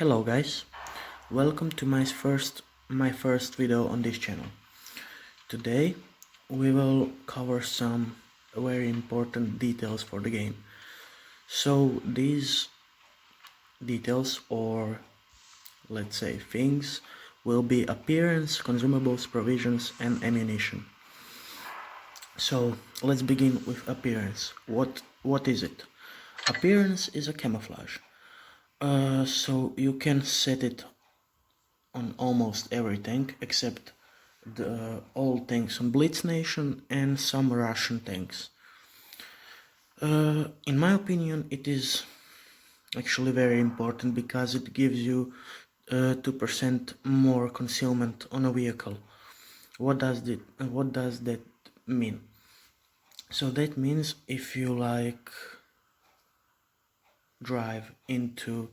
Hello guys, welcome to my first video on this channel. Today we will cover some very important details for the game. So these details, or let's say things, will be appearance, consumables, provisions and ammunition. So let's begin with appearance. What is it? Appearance is a camouflage. So you can set it on almost every tank except all tanks on Blitz Nation and some Russian tanks. In my opinion, it is actually very important because it gives you 2% more concealment on a vehicle. What does that mean? So that means if you drive into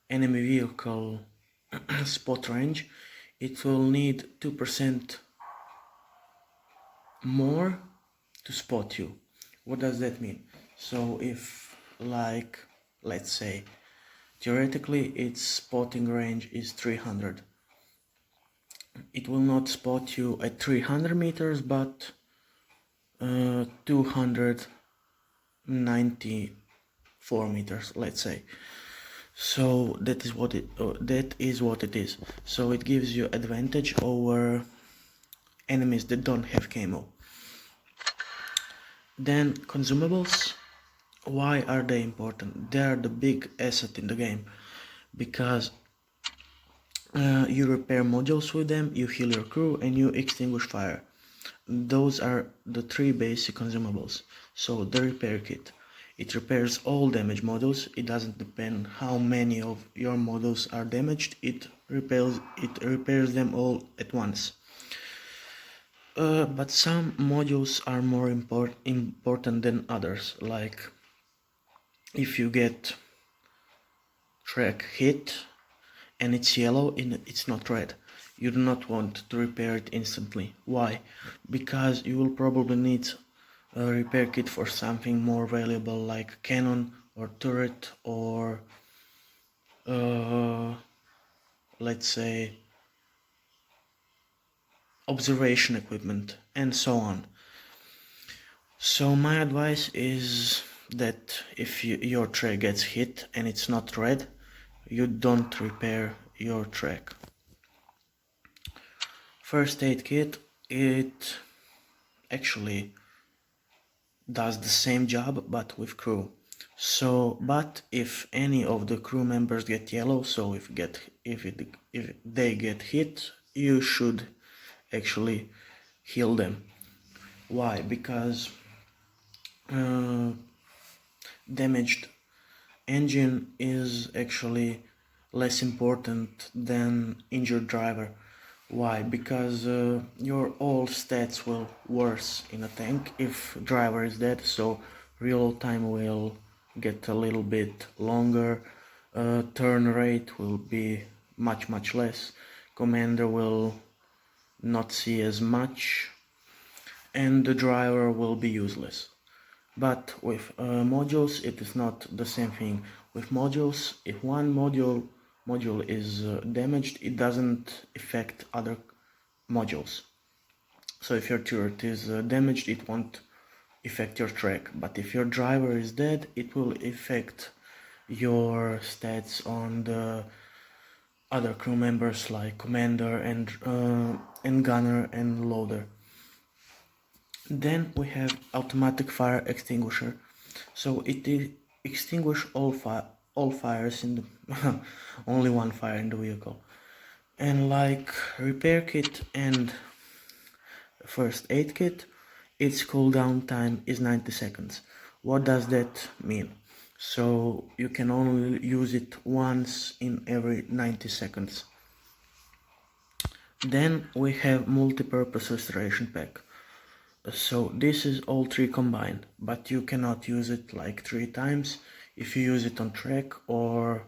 enemy vehicle spot range, it will need 2% more to spot you. What does that mean? So if, let's say theoretically its spotting range is 300, it will not spot you at 300 meters but 294 meters, let's say. So that is what it is. So it gives you advantage over enemies that don't have camo. Then consumables. Why are they important? They are the big asset in the game because you repair modules with them, you heal your crew and you extinguish fire. Those are the three basic consumables. So the repair kit, it repairs all damaged models. It doesn't depend how many of your models are damaged, it repairs them all at once. But some modules are more important than others. Like if you get track hit and it's yellow and it's not red, you do not want to repair it instantly. Why? Because you will probably need a repair kit for something more valuable like cannon or turret or let's say observation equipment and so on. So my advice is that if your track gets hit and it's not red, you don't repair your track. First aid kit, it actually does the same job but with crew. So but if any of the crew members get yellow, so if they get hit, you should actually heal them. Why? Because damaged engine is actually less important than injured driver. Why? Because your all stats will worse in a tank if driver is dead, so real time will get a little bit longer, turn rate will be much less, commander will not see as much, and the driver will be useless. But with modules it is not the same thing. With modules, if one module is damaged, it doesn't affect other modules. So if your turret is damaged, it won't affect your track, but if your driver is dead, it will affect your stats on the other crew members like commander and gunner and loader. Then we have automatic fire extinguisher. So it extinguish all fires in the only one fire in the vehicle. And like repair kit and first aid kit, its cooldown time is 90 seconds. What does that mean? So you can only use it once in every 90 seconds. Then we have multi-purpose restoration pack. So this is all three combined, but you cannot use it like 3 times. If you use it on track or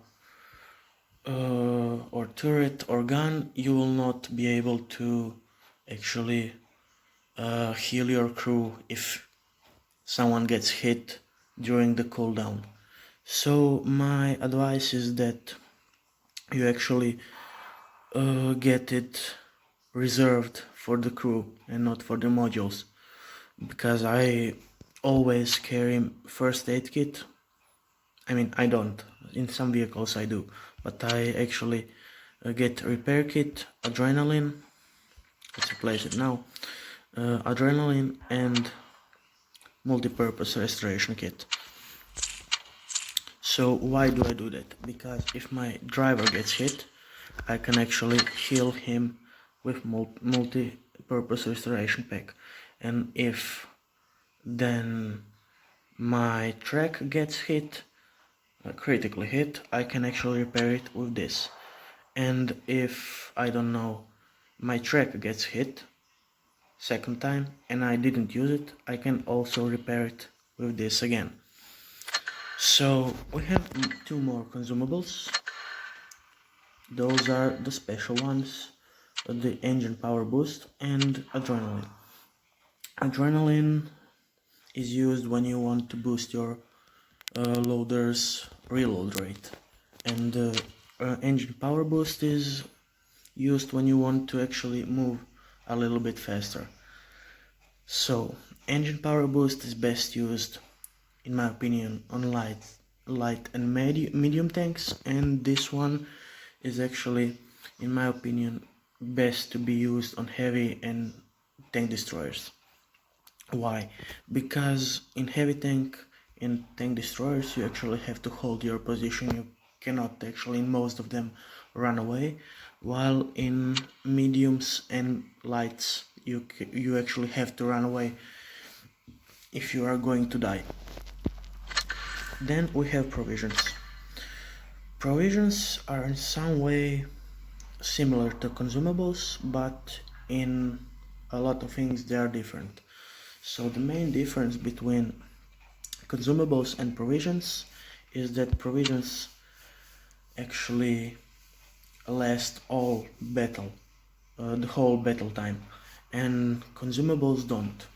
turret or gun, you will not be able to actually heal your crew if someone gets hit during the cooldown. So my advice is that you actually get it reserved for the crew and not for the modules, because I always carry first aid kit. I mean, I don't. In some vehicles I do, but I actually get repair kit, adrenaline. Let's replace it now. Adrenaline and multi-purpose restoration kit. So why do I do that? Because if my driver gets hit, I can actually heal him with multi-purpose restoration pack. And if then my track gets hit, critically hit, I can actually repair it with this. And if, I don't know, my track gets hit second time and I didn't use it, I can also repair it with this again. So we have two more consumables. Those are the special ones, the engine power boost and adrenaline. Adrenaline is used when you want to boost your loader's reload rate, and engine power boost is used when you want to actually move a little bit faster. So engine power boost is best used, in my opinion, on light and medium tanks, and this one is actually, in my opinion, best to be used on heavy and tank destroyers. Why? Because in heavy tank and tank destroyers you actually have to hold your position. You cannot actually, in most of them, run away, while in mediums and lights you actually have to run away if you are going to die. Then we have provisions. Provisions are in some way similar to consumables, but in a lot of things they are different. So the main difference between consumables and provisions is that provisions actually last the whole battle time, and consumables don't.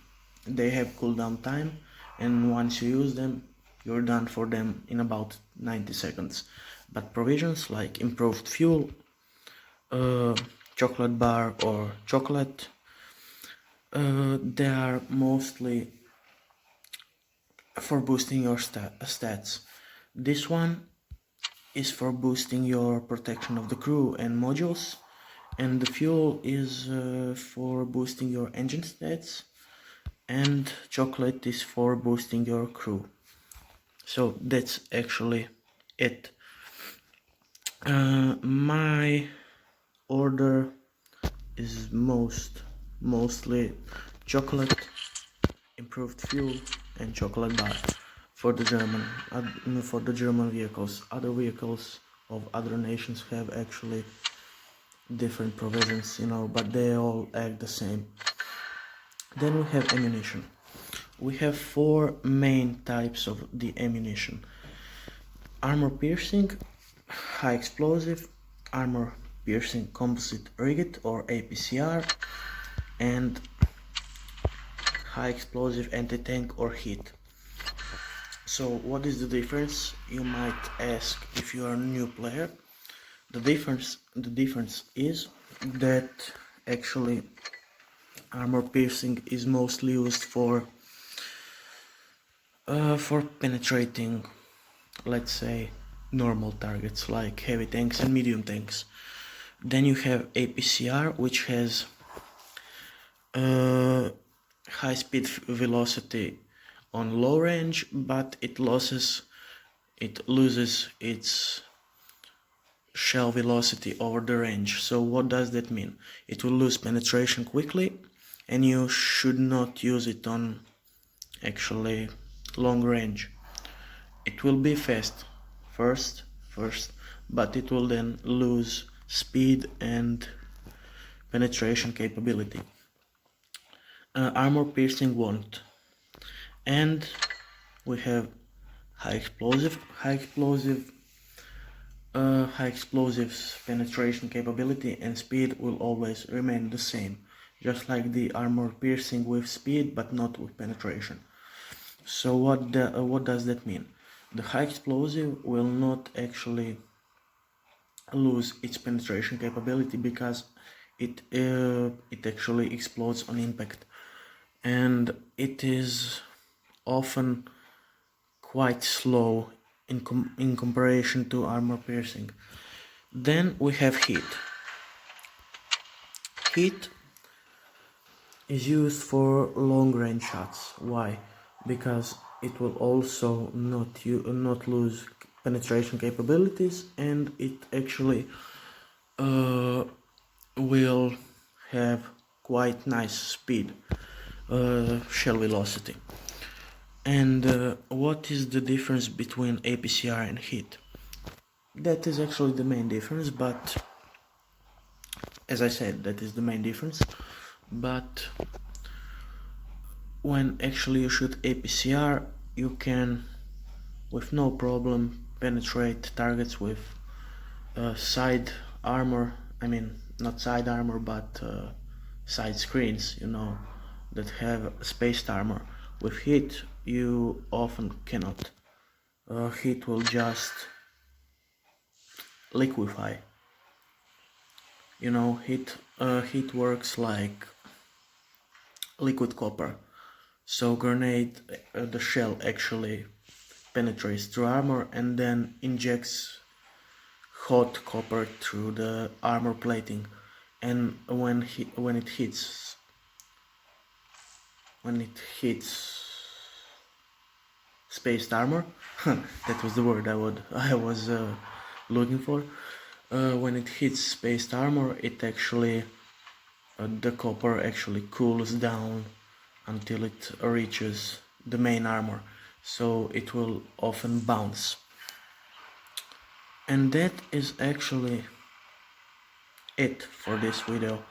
They have cooldown time, and once you use them, you're done for them in about 90 seconds. But provisions like improved fuel, chocolate bar or chocolate, they are mostly for boosting your stats. This one is for boosting your protection of the crew and modules, and the fuel is for boosting your engine stats, and chocolate is for boosting your crew. So that's actually it. My order is mostly chocolate, improved fuel, and chocolate bar for the German vehicles. Other vehicles of other nations have actually different provisions, but they all act the same. Then we have ammunition. We have four main types of the ammunition: armor piercing, high explosive, armor piercing composite rivet or APCR, and high explosive anti-tank or HEAT. So what is the difference, you might ask if you are a new player. The difference is that actually armor piercing is mostly used for penetrating, let's say, normal targets like heavy tanks and medium tanks. Then you have APCR, which has high speed velocity on low range, but it loses its shell velocity over the range. So what does that mean? It will lose penetration quickly, and you should not use it on actually long range. It will be fast first, but it will then lose speed and penetration capability. Armor piercing won't. And we have high explosives penetration capability and speed will always remain the same, just like the armor piercing with speed but not with penetration. So what does that mean? The high explosive will not actually lose its penetration capability because it actually explodes on impact, and it is often quite slow in comparison to armor piercing. Then we have heat. Heat is used for long range shots. Why? Because it will also not lose penetration capabilities, and it actually will have quite nice speed, shell velocity. And what is the difference between APCR and heat? That is actually the main difference, but as I said, that is the main difference. But when actually you shoot APCR, you can with no problem penetrate targets with side armor. I mean, not side armor, but side screens, that have spaced armor. With heat, you often cannot. Heat will just liquefy. Heat works like liquid copper. So the shell actually penetrates through armor and then injects hot copper through the armor plating, and when it hits spaced armor, that was the word I was looking for. When it hits spaced armor, it actually the copper actually cools down until it reaches the main armor, so it will often bounce. And that is actually it for this video.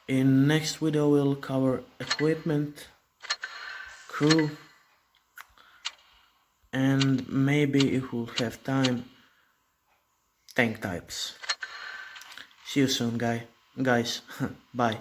In next video we'll cover equipment, crew, and maybe if we'll have time, tank types. See you soon, guys. Bye.